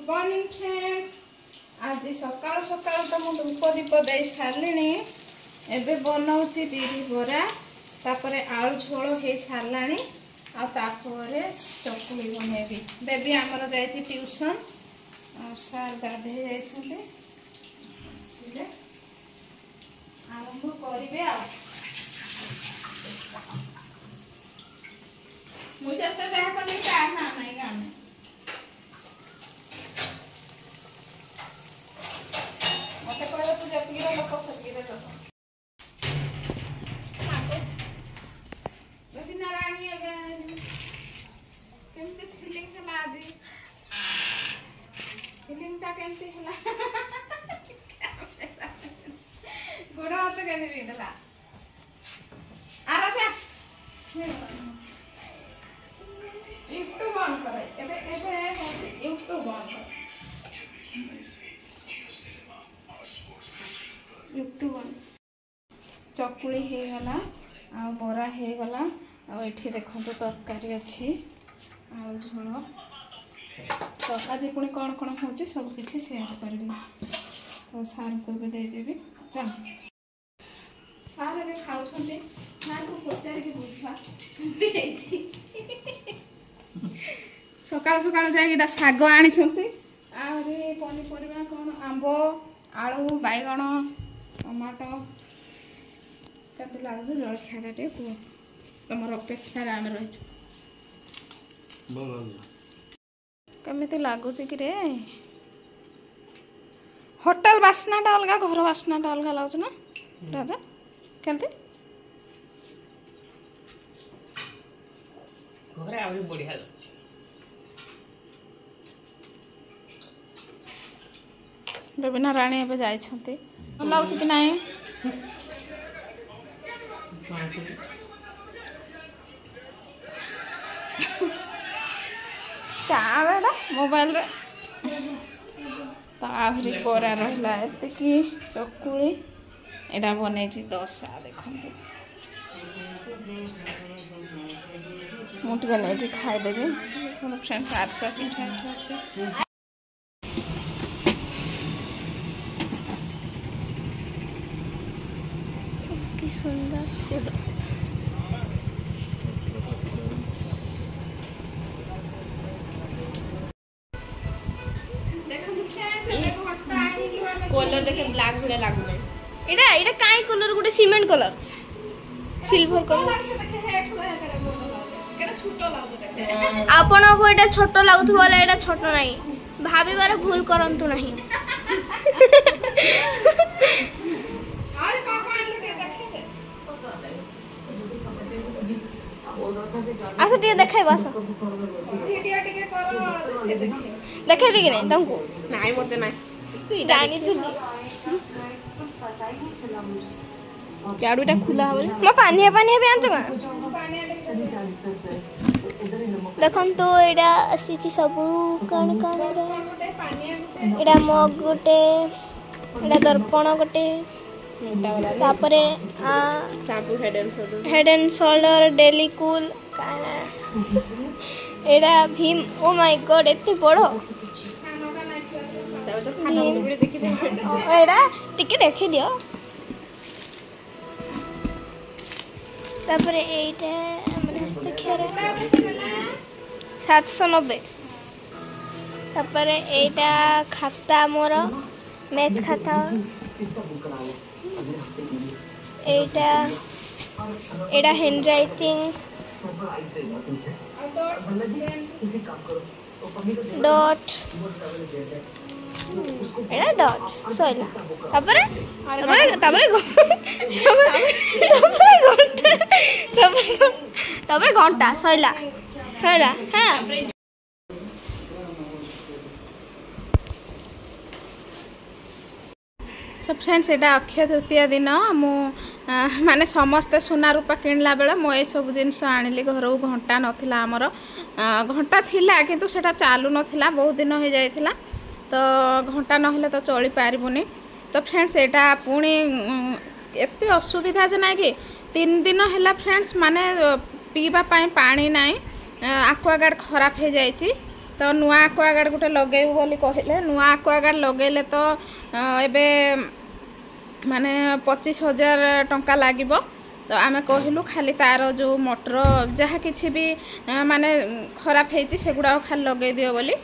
Morning friends. आज सकाल सकाल तो मुझे धूप दीप दे सारे एबे बनाऊँगी बिरी बरा तापरे आलू झोल हो सारा आतापर चकुली बनैबी। बेबी आमर जाए ट्यूशन और सार गाधे जाइए आरंभ करेंगे। मुझे जहाँ कल ना नहीं गाने मत कह तू जतिक लोक सतिक बस नारायणी केमती फिलिंग है आज फिलिंग टा केमती है गोड़ हाथ केमती बिंधला आराचा यूट्यूब ऑन करे एबे एबे यूट्यूब ऑन कर यूट्यूब ऑन चकुली हे गला आ बरा हे गला आ एठी देखंतो तरकारी अछि आ झोल तो आज पुणी कौन कौन हो सब किसी शेयर करी तो सार को भी देदेवी। चल सार ए खाऊ सार को पचार के बुझा सकाल सकाल जाइए शाग आनी पनीपरिया कौन आंब आलू बैगण टमाटो केते लागु जलखिया टे कह तुम अपेक्षा आम रही कमी लगुच कि रे होटल बास्नाटा अलग घर बास्नाटा अलग लगुच ना राजा केमती घरे आहुरी बढ़िया बेबिना राणी ए जाए लगुच कि नहीं क्या बेटा मोबाइल रे आहरी बरा रहा एति चकुली एटा बन दशा देखते मुझे नहीं खाईदेवी फ्रेंड्स आरसा पिठा कि सुंदर कलर देखे ब्लैक भले लागु एटा एटा काई कलर गुटे सीमेंट कलर सिल्वर कलर आपण को एटा छोट लागु बोले एटा छोट नहीं भाबीबार भूल करंतु नहीं आस टे देखाई बस देखेबी कि नहीं तुमको नहीं मते नहीं जानी थुली चाडूटा खुला हो म पानी भी आंचो का देखन तो एडा आसी सब कण कण एडा मग गोटे एडा दर्पण गोटे तापरे shampoo head and shoulder daily cool एडा भीम ओ माय गॉड एते बड़ो एडा टिके देखि दियो तापरे एटा हमर हस्ताक्षर 790 तापरे एटा खाता मोर मैथ खाता एटा एटा हैंड राइटिंग डॉट एटा डॉट सैला तापरे तापरे तापरे तापरे घंटा सैला सैला हां सो फ्रेंड्स एटा अक्षय तृतीया दिन मु माने समस्ते सुना रूपा किणला बेले मो ये सब जिनस आनिली घर को घंटा नथिला आमर घंटा थिला किंतु सेटा चालू नथिला बहुत दिन हो जाइथिला तो घंटा नहिले तो चली पारिबुनी। तो फ्रेंड्स एटा पुणी एते असुविधा जे ना कि 3 दिन हैला फ्रेंड्स माने पीबा पाई पानी नाई एक्वागार्ड खराब हो जाइछि तो नुआ आक्वागार्ड गोटे लगेबू बोली कहले नुआ आक्वागार्ड लगेले तो एबे माने 25,000 टंका लागिबो। तो आमे कहलु खाली तार जो मोटर जहाँ किछि भी माने खराब हेछि सेगुडा खाली लगे दियो बोली।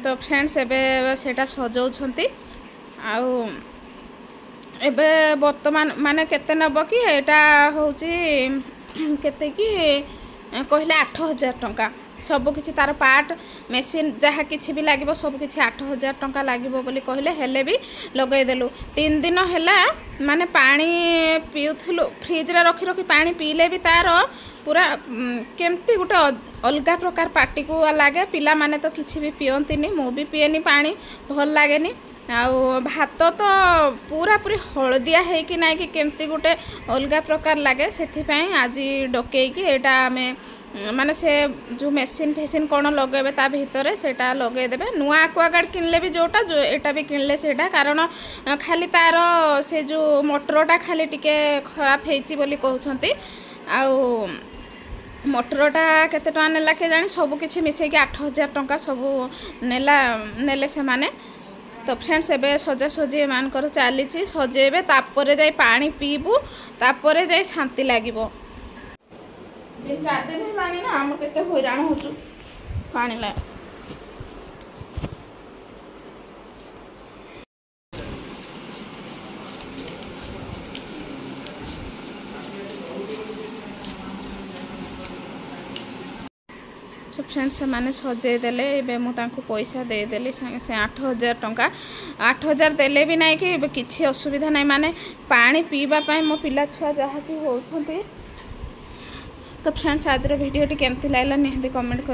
तो फ्रेंड्स एबे सेटा सजाउछंती आउ एबे वर्तमान माने केते नब कि एटा होची केते कि कहले 8,000 टंका सब किछि तार पार्ट मेसिन जहाँ किछि भी लागिबो सब किछि 8,000 टंका लागिबो बोली कहले हेले भी लगै देलु। 3 दिन हैला माने पानी पिउथलु फ्रिज रे रखी रखी पानी पीले भी तार पूरा केमती गोटे अलगा प्रकार पार्टी को लागे। पिला माने तो किछि भी पियंतिनी मु भी पिएनी पानी भल लागेनी। आउ भात तो पूरा पूरी हलदिया है कि ना कि केमती गोटे अलगा प्रकार लगे से आज डकई कि एटा आमे माने से जो मेसिन फेसिन कौन लगे ता भितर सेटा लगे देबे। नुआ आक्वागार्ड किनले भी जोटा जो एटा भी किनले सेटा कारण खाली तार से जो मोटरटा खाली टिके खराब हेची बोली कहउछंती। आउ मोटरटा केते टका नेला के जानी सब किछि मिसे कि 8,000 टंका सब नेले से माने। तो फ्रेंड्स एबे सजा सजी मानकर चली सजेबे तापरे जाई पानी पीबू तापरे जाई शांति लागिबो। 4 दिन हेलानी ना हम केते हैरान होचु पानी ला। तो फ्रेंड्स से माने सजे देले एबे मु तांको पैसा दे देली संगे से 8,000 टंका 8,000 देले भी नहीं कि किसी असुविधा नहीं माने पानी पीबा पाए मो पिला छुआ जहाँ कि होछंती। तो फ्रेंड्स आज वीडियो केमती लागला निहाती कमेंट कर।